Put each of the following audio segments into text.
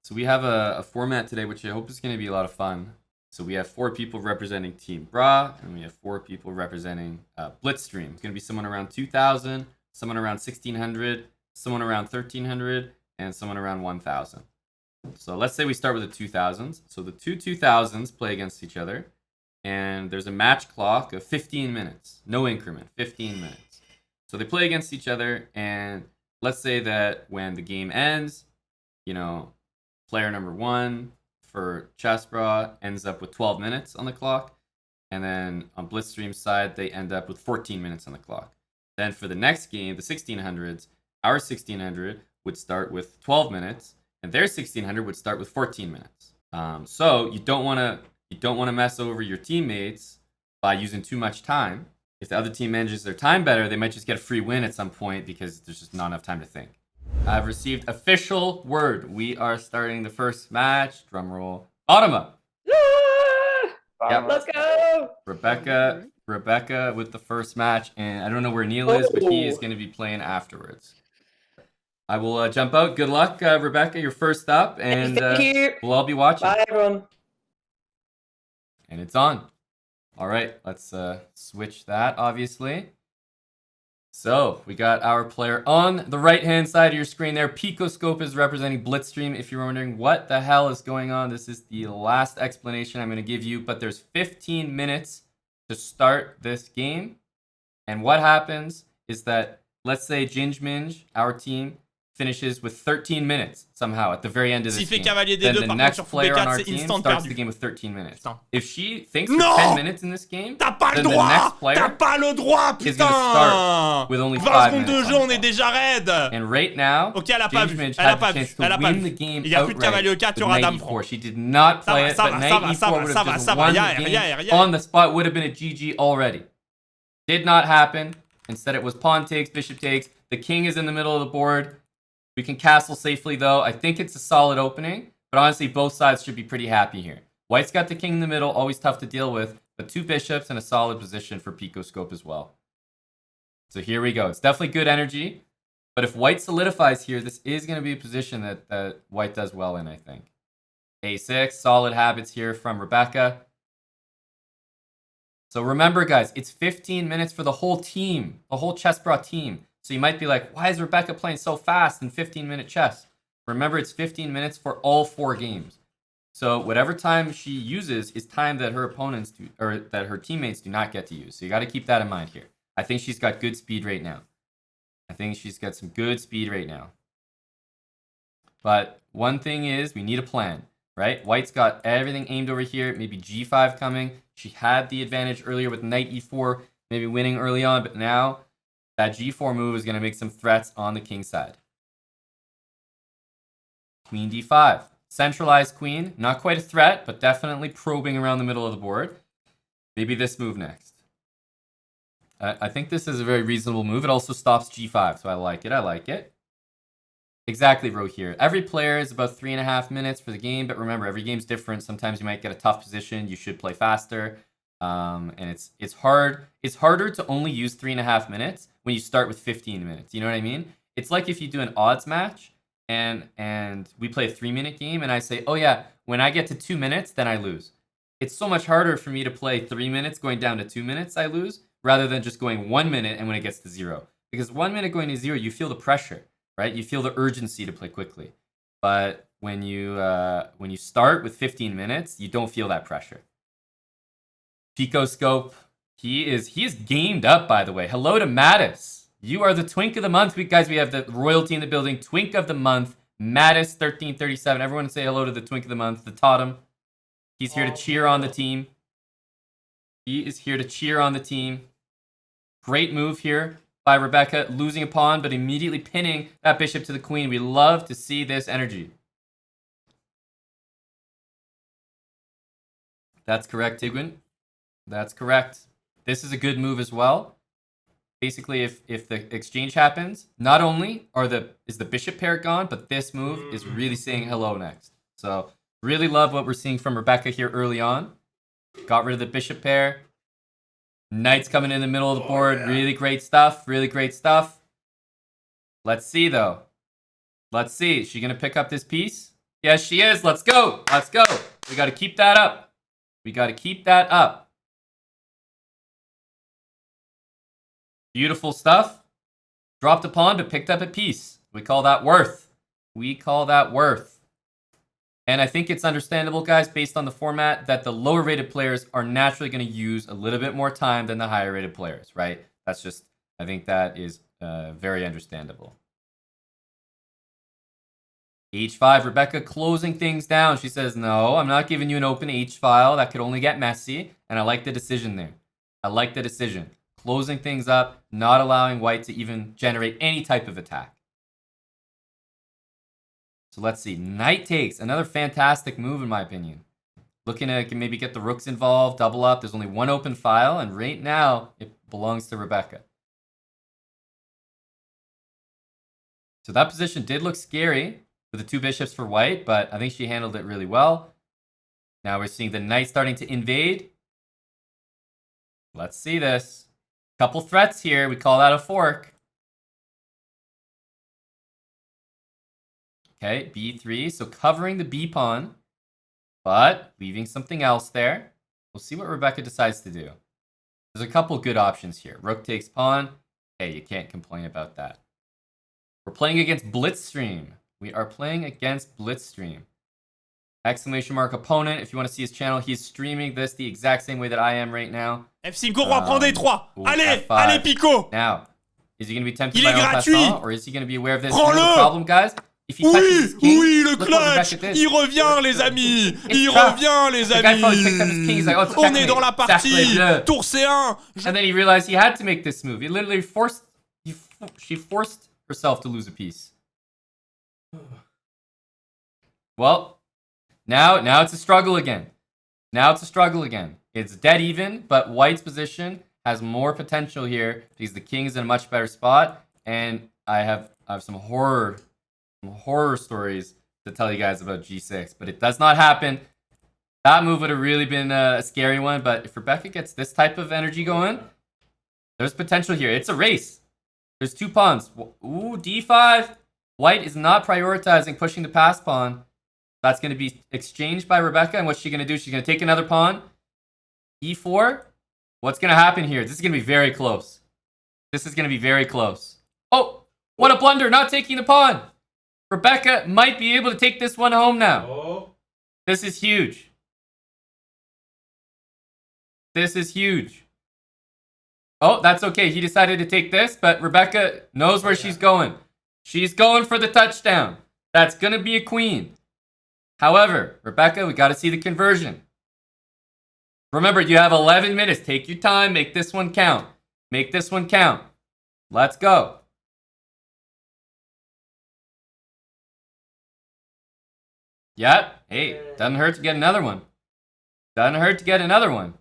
So we have a format today, which I hope is going to be a lot of fun. So we have 4 people representing Team BRAHS, and we have 4 people representing Blitzstream. It's going to be someone around 2,000, someone around 1,600, someone around 1,300, and someone around 1,000. So let's say we start with the 2,000s. So the two 2,000s play against each other, and there's a match clock of 15 minutes. No increment, 15 minutes. So they play against each other, and let's say that when the game ends, you know, player number 1 for chessbrah ends up with 12 minutes on the clock, and then on Blitzstream's side, they end up with 14 minutes on the clock. Then for the next game, the 1600s, our 1600 would start with 12 minutes, and their 1600 would start with 14 minutes. So you don't want to mess over your teammates by using too much time. If the other team manages their time better, they might just get a free win at some point because there's just not enough time to think. I've received official word. We are starting the first match. Drum roll. Bottom up. Yep. Let's go. Rebecca with the first match, and I don't know where Neil is, but he is going to be playing afterwards. I will jump out. Good luck, Rebecca. You're first up, and Thank you. We'll all be watching. Bye, everyone. And it's on. All right, let's switch that, obviously. So we got our player on the right-hand side of your screen there. Picoscope is representing Blitzstream. If you're wondering what the hell is going on, this is the last explanation I'm going to give you. But there's 15 minutes to start this game. And what happens is that, let's say Ginge Minge, our team, finishes with 13 minutes somehow at the very end of this game. Then the next player on our team starts the game with 13 minutes. If she thinks for 10 minutes in this game, then the next player is going to start with only 5 minutes. And right now, Ginge Minge had the chance to win the game outright with knight e4. She did not play it, but knight e4 would have just won the game on the spot, would have been a GG already. Did not happen. Instead, it was pawn takes, bishop takes. The king is in the middle of the board. We can castle safely, though. I think it's a solid opening, but honestly, both sides should be pretty happy here. White's got the king in the middle, always tough to deal with, but 2 bishops and a solid position for Picoscope as well. So here we go. It's definitely good energy, but if White solidifies here, this is going to be a position that White does well in, I think. A6, solid habits here from Rebecca. So remember, guys, it's 15 minutes for the whole team, the whole chessbrah team. So you might be like, why is Rebecca playing so fast in 15-minute chess? Remember, it's 15 minutes for all 4 games. So whatever time she uses is time that her opponents do, or that her teammates do not get to use. So you got to keep that in mind here. I think she's got good speed right now. But one thing is, we need a plan, right? White's got everything aimed over here. Maybe g5 coming. She had the advantage earlier with knight e4, maybe winning early on, but now that g4 move is going to make some threats on the king side. Queen d5. Centralized queen. Not quite a threat, but definitely probing around the middle of the board. Maybe this move next. I think this is a very reasonable move. It also stops g5, so I like it. Exactly, Ro here. Every player is about 3.5 minutes for the game, but remember, every game's different. Sometimes you might get a tough position. You should play faster. And it's harder to only use 3.5 minutes when you start with 15 minutes. You know what I mean? It's like if you do an odds match and we play a 3-minute game and I say, oh yeah, when I get to 2 minutes, then I lose. It's so much harder for me to play 3 minutes going down to 2 minutes, I lose, rather than just going 1 minute and when it gets to 0. Because 1 minute going to 0, you feel the pressure, right? You feel the urgency to play quickly. But when you start with 15 minutes, you don't feel that pressure. Picoscope, he is gamed up, by the way. Hello to Mattis. You are the twink of the month. We have the royalty in the building. Twink of the month, Mattis 1337. Everyone say hello to the twink of the month, the totem. He's here to cheer on the team. He is here to cheer on the team. Great move here by Rebecca, losing a pawn, but immediately pinning that bishop to the queen. We love to see this energy. That's correct, Tigwin. That's correct. This is a good move as well. Basically, if the exchange happens, not only is the bishop pair gone, but this move is really saying hello next. So really love what we're seeing from Rebecca here early on. Got rid of the bishop pair. Knight's coming in the middle of the board. Yeah. Really great stuff. Let's see, though. Is she going to pick up this piece? Yes, she is. Let's go. Let's go. We got to keep that up. We got to keep that up. Beautiful stuff. Dropped a pawn, but picked up a piece. We call that worth. We call that worth. And I think it's understandable, guys, based on the format, that the lower rated players are naturally going to use a little bit more time than the higher rated players, right? That's just, I think that is very understandable. H5, Rebecca closing things down. She says, no, I'm not giving you an open H file. That could only get messy. And I like the decision there. I like the decision. Closing things up, not allowing white to even generate any type of attack. So let's see. Knight takes. Another fantastic move, in my opinion. Looking to maybe get the rooks involved, double up. There's only one open file, and right now, it belongs to Rebecca. So that position did look scary with the two bishops for white, but I think she handled it really well. Now we're seeing the knight starting to invade. Let's see this. Couple threats here. We call that a fork. Okay, b3. So covering the b pawn, but leaving something else there. We'll see what Rebecca decides to do. There's a couple good options here. Rook takes pawn. Hey, you can't complain about that. We're playing against Blitzstream. We are playing against Blitzstream. Exclamation mark opponent. If you want to see his channel, he's streaming this the exact same way that I am right now. F5 roi prend D3. Allez, F5. allez Pico. Now, is he going to be tempted Il by est en gratuit. passant, or is he going to be aware of this? Prends-le. Here's the problem, guys. If he touches his Oui, king, oui, le look what clutch. Rebecca did. Il revient, les amis. Il tough. revient, les The guy probably picked up his king. He's amis. like, oh, it's On est checkmate. dans la partie. Sacre bleu. Tour C1. And then he realized he had to make this move. He literally forced. She forced herself to lose a piece. Well, now it's a struggle again. Now it's a struggle again. It's dead even, but white's position has more potential here because the king is in a much better spot, and I have some horror stories to tell you guys about g6, but it does not happen. That move would have really been a scary one, but if Rebecca gets this type of energy going, there's potential here. It's a race. There's two pawns. Ooh, d5. White is not prioritizing pushing the pass pawn. That's going to be exchanged by Rebecca, and what's she going to do? She's going to take another pawn. e4. What's going to happen here? This is going to be very close. This is going to be very close. Oh, what a blunder, not taking the pawn. Rebecca might be able to take this one home now. Oh. This is huge. This is huge. Oh, that's okay. He decided to take this, but Rebecca knows where she's going. She's going for the touchdown. That's going to be a queen. However, Rebecca, we got to see the conversion. Remember, you have 11 minutes. Take your time. Make this one count. Make this one count. Let's go. Yep. Hey, doesn't hurt to get another one. Doesn't hurt to get another one.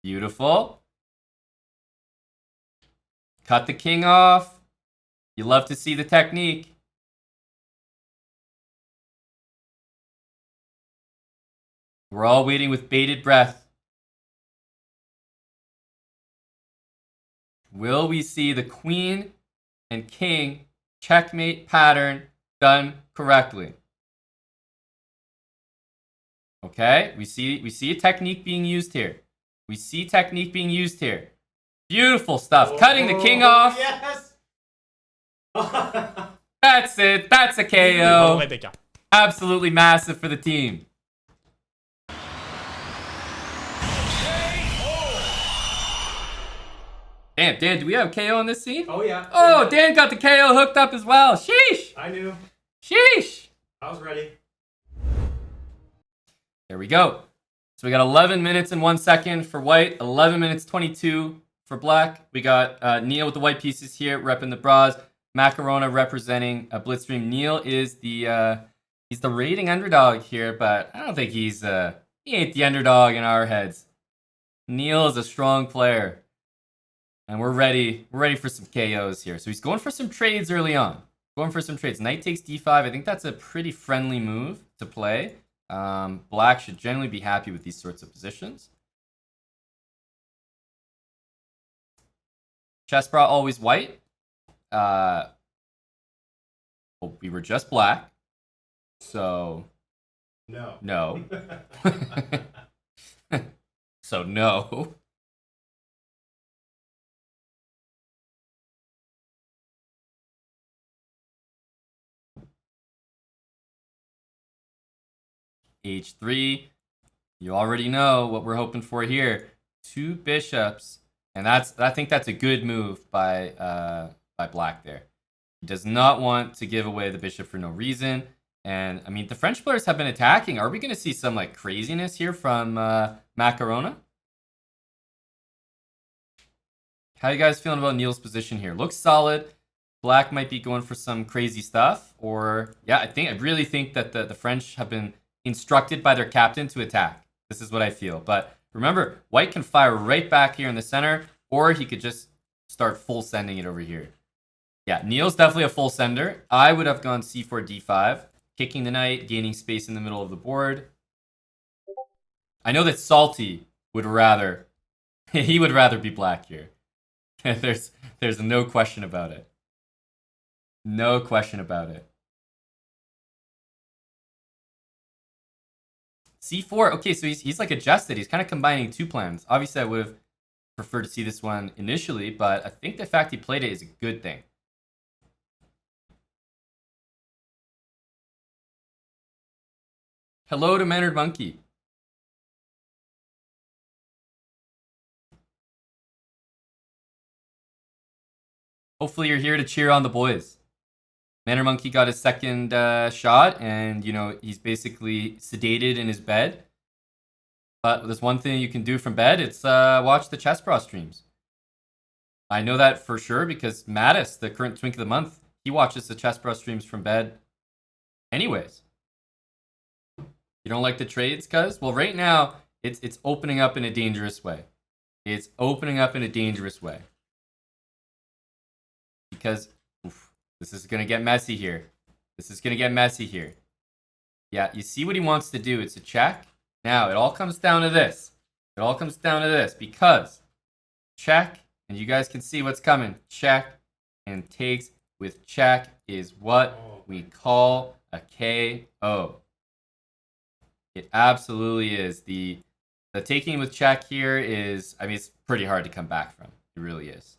Beautiful. Cut the king off. You love to see the technique. We're all waiting with bated breath. Will we see the queen and king checkmate pattern done correctly? Okay, we see a technique being used here. We see technique being used here. Beautiful stuff. Cutting the king off. Yes. That's it. That's a KO. Absolutely massive for the team. Damn, Dan, do we have KO on this scene? Oh yeah. Oh, Dan got the KO hooked up as well. Sheesh. I knew. Sheesh. I was ready. There we go. So we got 11 minutes and 1 second for white, 11 minutes 22 for black. We got Neil with the white pieces here, repping the BRAHS. Macarona representing Blitzstream. Neil is he's the rating underdog here, but I don't think he ain't the underdog in our heads. Neil is a strong player. And we're ready for some KOs here. So he's going for some trades early on. Going for some trades. Knight takes d5. I think that's a pretty friendly move to play. Black should generally be happy with these sorts of positions. Chessbrah always white. Well, we were just black. So, No. no. So, no. H3. You already know what we're hoping for here. 2 bishops. And I think that's a good move by black there. He does not want to give away the bishop for no reason. And, I mean, the French players have been attacking. Are we going to see some, like, craziness here from Macarona? How you guys feeling about Neil's position here? Looks solid. Black might be going for some crazy stuff. Or, yeah, I really think that the French have been instructed by their captain to attack. This is what I feel. But remember, white can fire right back here in the center, or he could just start full sending it over here. Yeah, Neil's definitely a full sender. I would have gone c4, d5, kicking the knight, gaining space in the middle of the board. I know that Salty would rather, he would rather be black here. There's no question about it. No question about it. c4, okay, so he's like adjusted. He's kind of combining 2 plans. Obviously, I would have preferred to see this one initially, but I think the fact he played it is a good thing. Hello to Mannered Monkey. Hopefully you're here to cheer on the boys. Mannered Monkey got his second shot, and, you know, he's basically sedated in his bed. But there's one thing you can do from bed. It's watch the chessbrah streams. I know that for sure because Mattis, the current Twink of the Month, he watches the chessbrah streams from bed anyways. You don't like the trades, cuz? Well, right now, it's opening up in a dangerous way. It's opening up in a dangerous way. Because this is going to get messy here. This is going to get messy here. Yeah, you see what he wants to do. It's a check. Now, it all comes down to this. It all comes down to this. Because check, and you guys can see what's coming. Check and takes with check is what we call a KO. It absolutely is. The taking with check here is, I mean, it's pretty hard to come back from. It really is.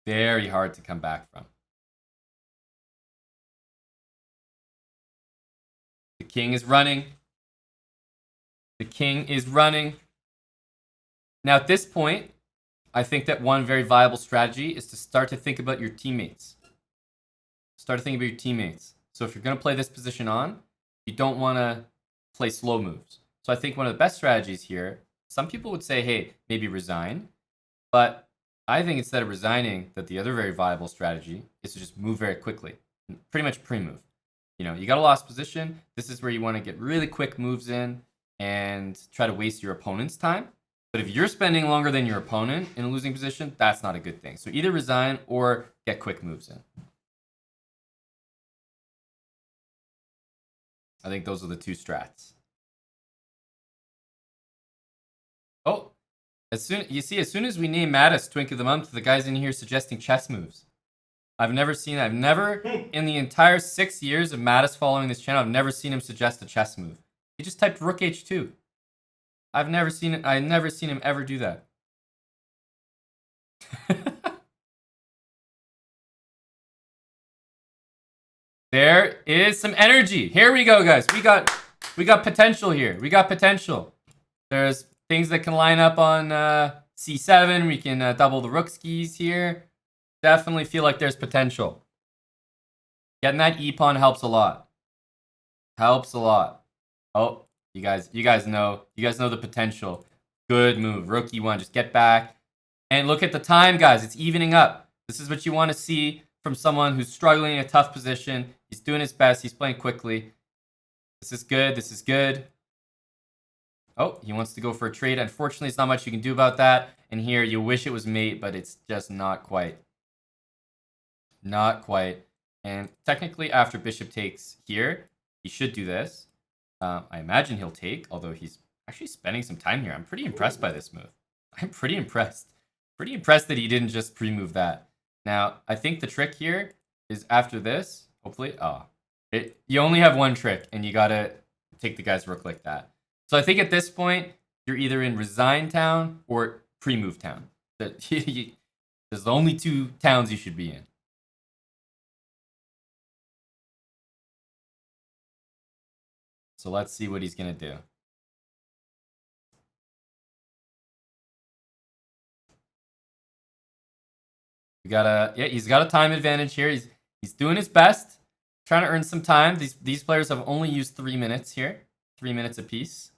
Very hard to come back from. The king is running. The king is running. Now at this point, I think that one very viable strategy is to start to think about your teammates. Start to think about your teammates. So if you're going to play this position on, you don't want to play slow moves. So I think one of the best strategies here, some people would say, hey, maybe resign. But I think instead of resigning, that the other very viable strategy is to just move very quickly. Pretty much pre-move. You know, you got a lost position. This is where you want to get really quick moves in and try to waste your opponent's time. But if you're spending longer than your opponent in a losing position, that's not a good thing. So either resign or get quick moves in. I think those are the 2 strats. Oh, as soon as we name Mattis Twink of the Month, the guy's in here suggesting chess moves. I've never seen that. I've never, in the entire 6 years of Mattis following this channel, I've never seen him suggest a chess move. He just typed Rook H2. I've never seen him ever do that. There is some energy. Here we go, guys. We got potential here. We got potential. There's things that can line up on c7. We can double the rook skis here. Definitely feel like there's potential. Getting that e-pawn helps a lot. Helps a lot. Oh, you guys know the potential. Good move. Rook e1. Just get back. And look at the time, guys. It's evening up. This is what you want to see from someone who's struggling in a tough position. He's doing his best. He's playing quickly. This is good. This is good. Oh, he wants to go for a trade. Unfortunately, there's not much you can do about that. And here, you wish it was mate, but it's just not quite. Not quite. And technically, after bishop takes here, he should do this. I imagine he'll take, although he's actually spending some time here. I'm pretty impressed by this move. I'm pretty impressed. Pretty impressed that he didn't just pre-move that. Now, I think the trick here is after this. Hopefully. Oh. You only have one trick, and you gotta take the guy's rook like that. So I think at this point, you're either in Resign Town or Pre-Move Town. There's the only two towns you should be in. So let's see what he's gonna do. He's got a time advantage here. He's doing his best, trying to earn some time. These players have only used 3 minutes here, 3 minutes apiece.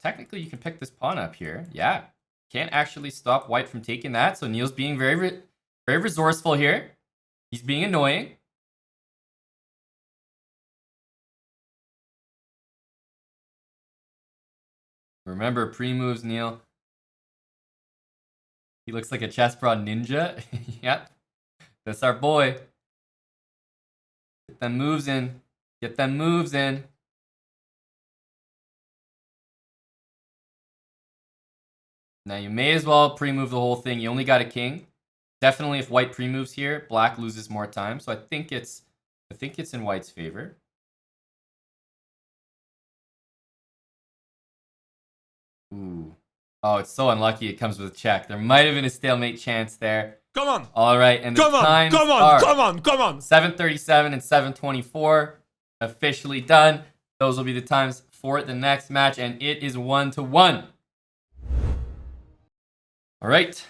Technically, you can pick this pawn up here. Yeah, can't actually stop white from taking that. So Neil's being very resourceful here. He's being annoying. Remember pre-moves, Neil. He looks like a chessbrah ninja. Yep, that's our boy. Get them moves in. Get them moves in. Now you may as well pre-move the whole thing. You only got a king. Definitely, if white pre-moves here, black loses more time. So I think it's in white's favor. Ooh. Oh, it's so unlucky it comes with a check. There might have been a stalemate chance there. Come on. All right, and the times come are on. 7:37 and 7:24. Officially done. Those will be the times for the next match, and it is 1-1. All right.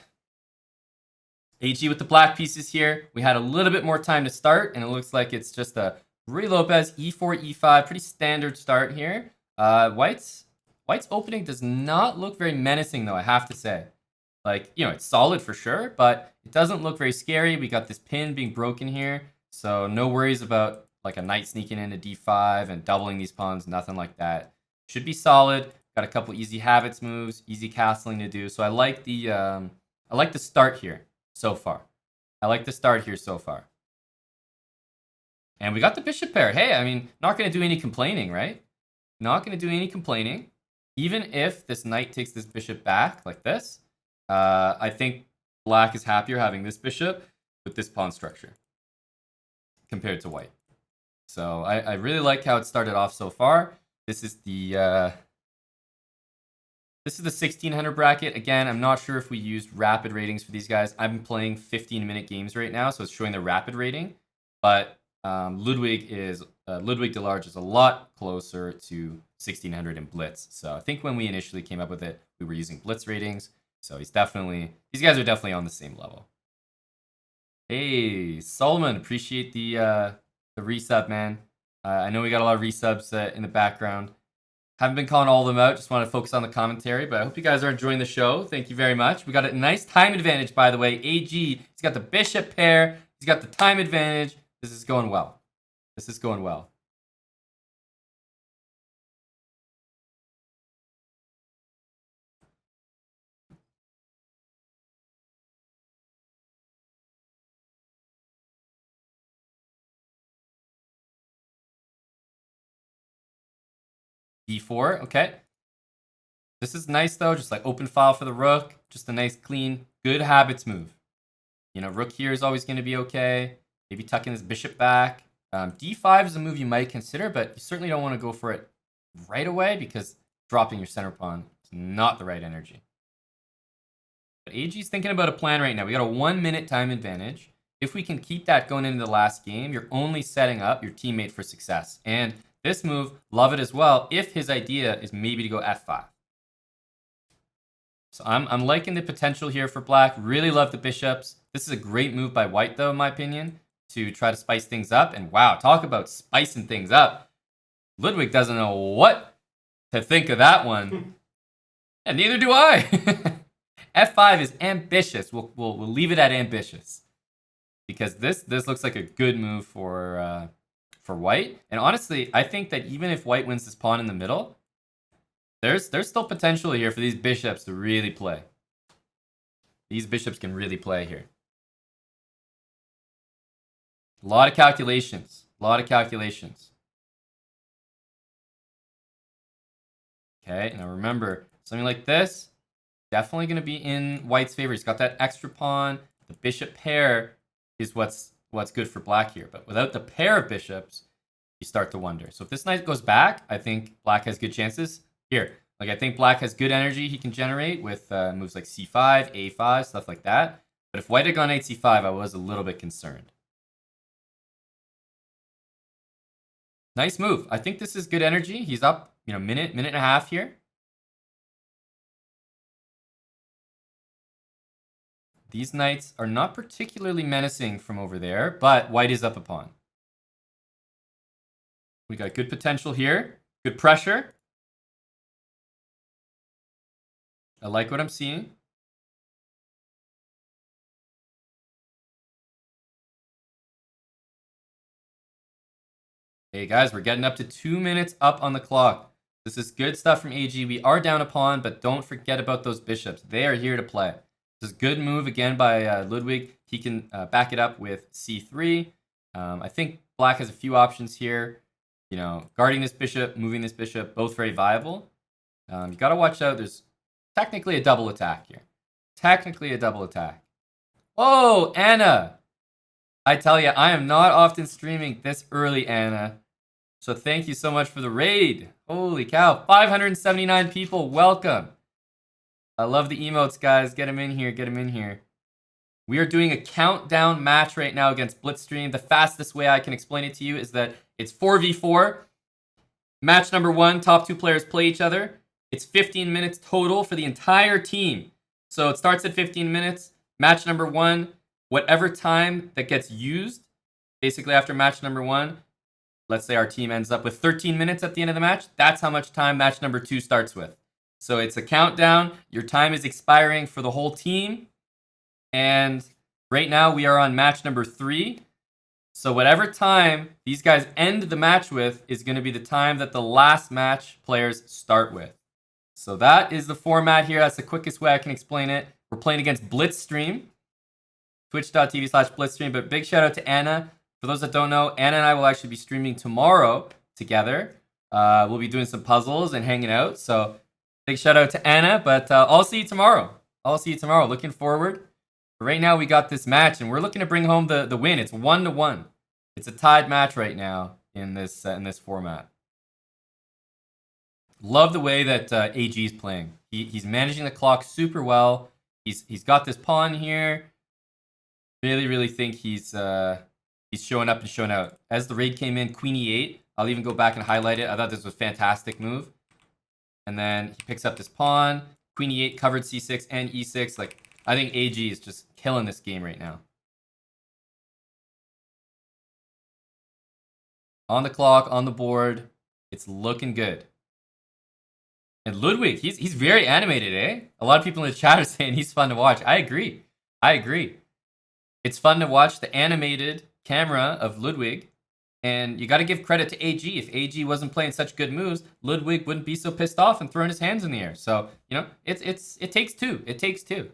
AG with the black pieces here. We had a little bit more time to start, and it looks like it's just a Ruy Lopez e4, e5. Pretty standard start here. White's opening does not look very menacing, though, I have to say. Like, you know, it's solid for sure, but it doesn't look very scary. We got this pin being broken here, so no worries about like a knight sneaking into d5 and doubling these pawns, nothing like that. Should be solid. Got a couple easy habits moves, easy castling to do. So I like the start here so far. And we got the bishop pair. Hey, I mean, not going to do any complaining, right? Not going to do any complaining. Even if this knight takes this bishop back like this, I think black is happier having this bishop with this pawn structure compared to white. So I really like how it started off so far. This is the 1600 bracket. Again, I'm not sure if we used rapid ratings for these guys. I'm playing 15-minute games right now, so it's showing the rapid rating. But Ludwig Delarge is a lot closer to 1600 in Blitz. So I think when we initially came up with it, we were using Blitz ratings. So these guys are definitely on the same level. Hey, Solomon, appreciate the resub, man. I know we got a lot of resubs in the background. Haven't been calling all of them out. Just want to focus on the commentary, but I hope you guys are enjoying the show. Thank you very much. We got a nice time advantage, by the way. AG, he's got the bishop pair. He's got the time advantage. This is going well. D4, okay. This is nice though, just like open file for the rook. Just a nice, clean, good habits move. You know, rook here is always going to be okay. Maybe tucking this bishop back. D5 is a move you might consider, but you certainly don't want to go for it right away because dropping your center pawn is not the right energy. But AG's thinking about a plan right now. We got a 1 minute time advantage. If we can keep that going into the last game, you're only setting up your teammate for success. And this move, love it as well, if his idea is maybe to go f5. So I'm liking the potential here for black. Really love the bishops. This is a great move by white, though, in my opinion, to try to spice things up. And wow, talk about spicing things up. Ludwig doesn't know what to think of that one. And neither do I. f5 is ambitious. We'll leave it at ambitious. Because this looks like a good move for white. And honestly, I think that even if white wins this pawn in the middle, there's still potential here for these bishops to really play. These bishops can really play here. A lot of calculations. Okay, now remember, something like this, definitely going to be in white's favor. He's got that extra pawn. The bishop pair is what's what's good for black here. But without the pair of bishops, you start to wonder. So if this knight goes back, I think black has good chances. Here, like I think black has good energy he can generate with moves like c5, a5, stuff like that. But if white had gone 8c5, I was a little bit concerned. Nice move. I think this is good energy. He's up, minute and a half here. These knights are not particularly menacing from over there, but white is up a pawn. We got good potential here. Good pressure. I like what I'm seeing. Hey guys, we're getting up to 2 minutes up on the clock. This is good stuff from AG. We are down a pawn, but don't forget about those bishops. They are here to play. This is a good move again by Ludwig. He can back it up with c3. I think black has a few options here. Guarding this bishop, moving this bishop, both very viable. You got to watch out. There's technically a double attack here. Technically a double attack. Oh, Anna! I tell you, I am not often streaming this early, Anna. So thank you so much for the raid. Holy cow. 579 people. Welcome. I love the emotes, guys. Get them in here. Get them in here. We are doing a countdown match right now against Blitzstream. The fastest way I can explain it to you is that it's 4v4. Match number 1, top 2 players play each other. It's 15 minutes total for the entire team. So it starts at 15 minutes. Match number 1, whatever time that gets used, basically after match number 1, let's say our team ends up with 13 minutes at the end of the match, that's how much time match number 2 starts with. So it's a countdown. Your time is expiring for the whole team. And right now we are on match number 3. So whatever time these guys end the match with is going to be the time that the last match players start with. So that is the format here. That's the quickest way I can explain it. We're playing against Blitzstream, twitch.tv/Blitzstream. But big shout out to Anna. For those that don't know, Anna and I will actually be streaming tomorrow together. We'll be doing some puzzles and hanging out. So big shout out to Anna. But I'll see you tomorrow. Looking forward. Right now we got this match, and we're looking to bring home the win. It's 1-1. It's a tied match right now in this format. Love the way that AG is playing. He's managing the clock super well. He's got this pawn here. Really think he's showing up and showing out. As the raid came in, Queen E8. I'll even go back and highlight it. I thought this was a fantastic move. And then he picks up this pawn. Queen E8 covered C6 and E6. I think AG is just killing this game right now. On the clock, on the board. It's looking good. And Ludwig, he's very animated, eh? A lot of people in the chat are saying he's fun to watch. I agree. It's fun to watch the animated camera of Ludwig. And you got to give credit to AG. If AG wasn't playing such good moves, Ludwig wouldn't be so pissed off and throwing his hands in the air. So, it takes two. It takes two.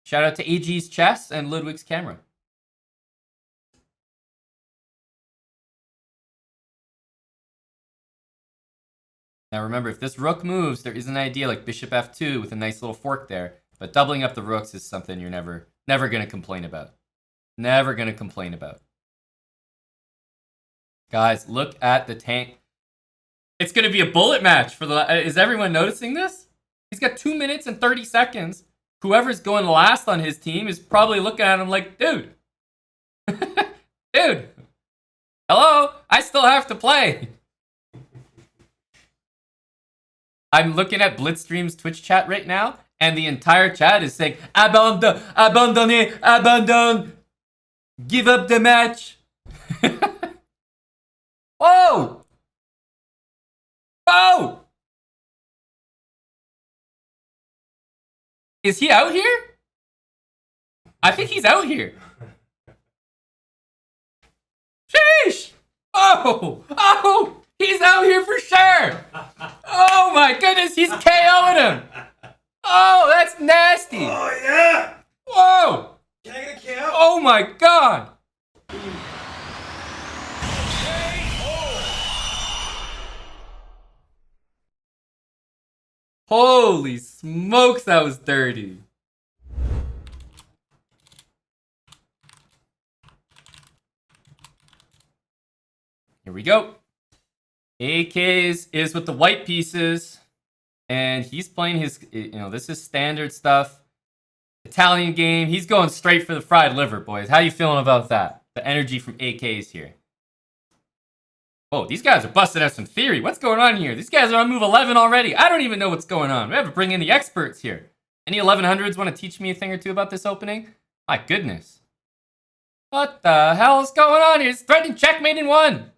Shout out to AG's chess and Ludwig's camera. Now remember, if this rook moves, there is an idea like bishop f2 with a nice little fork there. But doubling up the rooks is something you're never going to complain about. Never going to complain about. Guys, look at the tank. It's going to be a bullet match for the... Is everyone noticing this? He's got 2 minutes and 30 seconds. Whoever's going last on his team is probably looking at him like, dude. Dude. Hello? I still have to play. I'm looking at Blitzstream's Twitch chat right now, and the entire chat is saying, abandon, give up the match. Whoa! Whoa! Is he out here? I think he's out here. Sheesh! Oh! He's out here for sure! Oh my goodness, he's KO'ing him! Oh, that's nasty! Oh, yeah! Whoa! Can I get a KO? Oh my god! Holy smokes, that was dirty. Here we go. AKs is with the white pieces. And he's playing his, this is standard stuff. Italian game. He's going straight for the fried liver, boys. How you feeling about that? The energy from AKs here. Oh, these guys are busting out some theory. What's going on here? These guys are on move 11 already. I don't even know what's going on. We have to bring in the experts here. Any 1100s want to teach me a thing or two about this opening? My goodness. What the hell is going on here? It's threatening checkmate in one.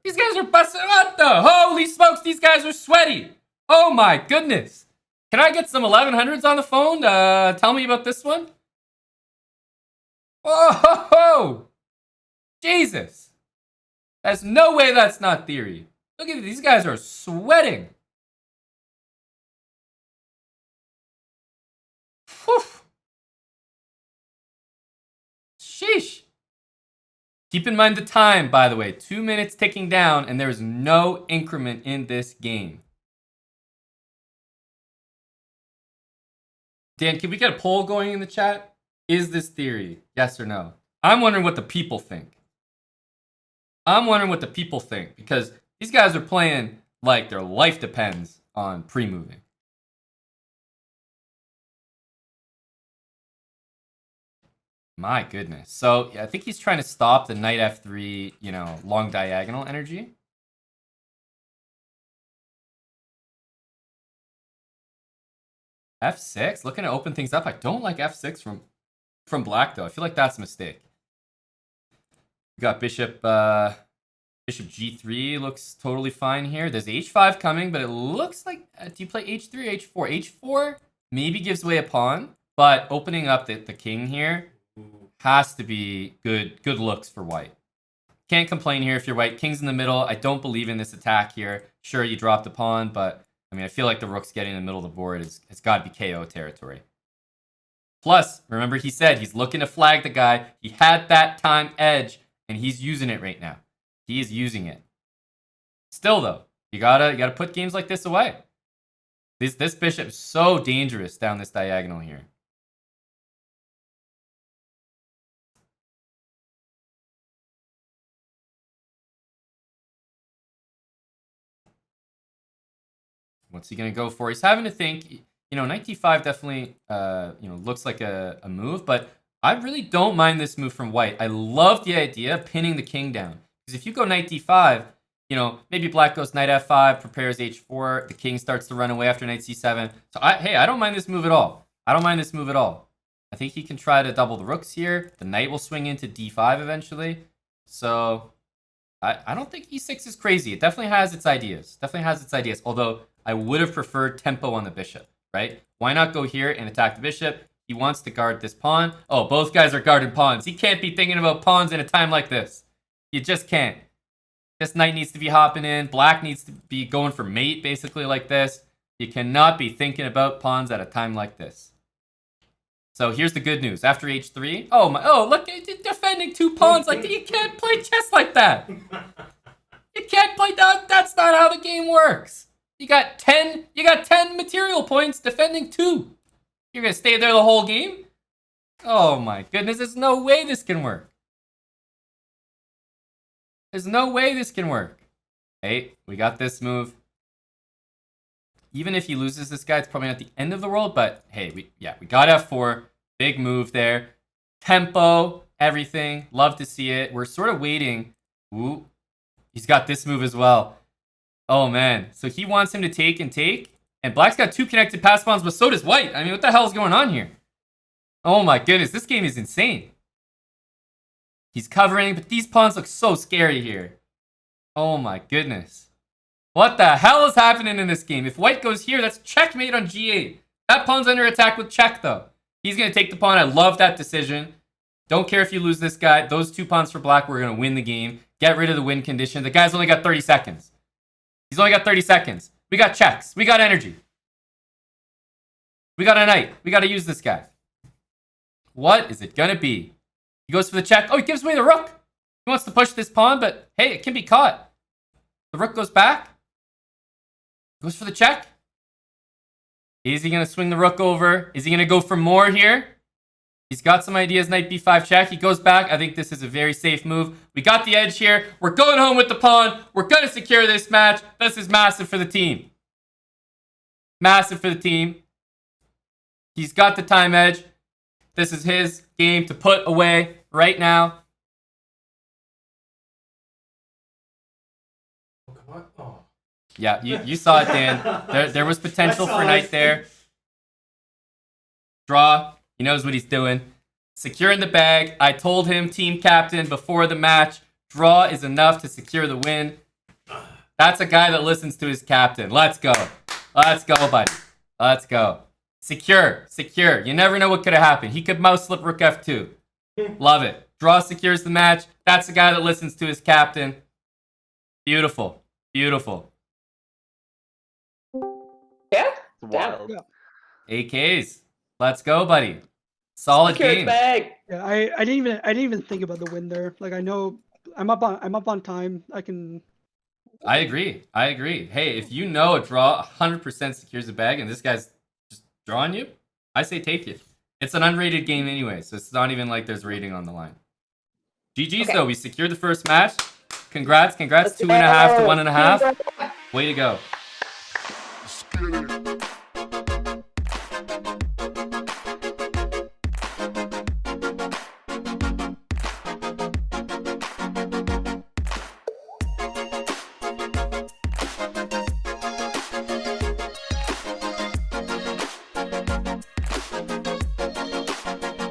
These guys are busting. What the? Holy smokes, these guys are sweaty. Oh my goodness. Can I get some 1100s on the phone to tell me about this one? Whoa! Jesus. There's no way that's not theory. Look at these guys are sweating. Whew. Sheesh. Keep in mind the time, by the way. 2 minutes ticking down, and there's no increment in this game. Dan, can we get a poll going in the chat? Is this theory? Yes or no? I'm wondering what the people think. Because these guys are playing like their life depends on pre-moving. My goodness. So, yeah, I think he's trying to stop the knight f3, long diagonal energy. F6, looking to open things up. I don't like F6 from black, though. I feel like that's a mistake. We got bishop G3 looks totally fine here. There's H5 coming, but it looks like, do you play H3 or H4? H4 maybe gives away a pawn, but opening up the king here has to be good looks for white. Can't complain here if you're white. King's in the middle. I don't believe in this attack here. Sure, you dropped a pawn, but I mean, I feel like the rook's getting in the middle of the board. It's got to be KO territory. Plus, remember he said he's looking to flag the guy. He had that time edge, and he's using it right now. He is using it. Still, though, you gotta put games like this away. This bishop is so dangerous down this diagonal here. What's he going to go for? He's having to think. Knight d5 definitely, looks like a move, but I really don't mind this move from white. I love the idea of pinning the king down. Because if you go knight d5, maybe black goes knight f5, prepares h4, the king starts to run away after knight c7. So, I don't mind this move at all. I think he can try to double the rooks here. The knight will swing into d5 eventually. So, I don't think e6 is crazy. It definitely has its ideas. Although, I would have preferred tempo on the bishop, right? Why not go here and attack the bishop? He wants to guard this pawn. Oh, both guys are guarded pawns. He can't be thinking about pawns in a time like this. You just can't. This knight needs to be hopping in. Black needs to be going for mate, basically like this. You cannot be thinking about pawns at a time like this. So here's the good news. After h3, look, defending two pawns like that. You can't play chess like that. You can't play that. That's not how the game works. You got 10 material points defending 2. You're going to stay there the whole game? Oh my goodness, there's no way this can work. Hey, we got this move. Even if he loses this guy, it's probably not the end of the world, but hey, we got f4. Big move there. Tempo, everything. Love to see it. We're sort of waiting. Ooh, he's got this move as well. Oh, man. So he wants him to take, and black's got 2 connected pass pawns, but so does white. I mean, what the hell is going on here? Oh, my goodness. This game is insane. He's covering, but these pawns look so scary here. Oh, my goodness. What the hell is happening in this game? If white goes here, that's checkmate on g8. That pawn's under attack with check, though. He's going to take the pawn. I love that decision. Don't care if you lose this guy. Those 2 pawns for black, we're going to win the game. Get rid of the win condition. The guy's only got 30 seconds. He's only got 30 seconds. We got checks. We got energy. We got a knight. We got to use this guy. What is it going to be? He goes for the check. Oh, he gives away the rook. He wants to push this pawn, but hey, it can be caught. The rook goes back. Goes for the check. Is he going to swing the rook over? Is he going to go for more here? He's got some ideas. Knight b5 check. He goes back. I think this is a very safe move. We got the edge here. We're going home with the pawn. We're going to secure this match. This is massive for the team. Massive for the team. He's got the time edge. This is his game to put away right now. Oh. Yeah, you saw it, Dan. There was potential for knight there. Draw. He knows what he's doing. Securing the bag. I told him, team captain, before the match, draw is enough to secure the win. That's a guy that listens to his captain. Let's go. Let's go, buddy. Let's go. Secure. Secure. You never know what could have happened. He could mouse slip rook f2. Love it. Draw secures the match. That's a guy that listens to his captain. Beautiful. Beautiful. Yeah? Wild. AKs. Let's go, buddy. Solid Secure game. bag. Yeah, I didn't even think about the win there. Like I know I'm up on time. I can. I agree. I agree. Hey, if you know a draw 100% secures the bag and this guy's just drawing you, I say take it. It's an unrated game anyway, so it's not even like there's rating on the line. GG's though, we secured the first match. Congrats, Let's 2.5 to go. 1.5. Way to go. Let's get it.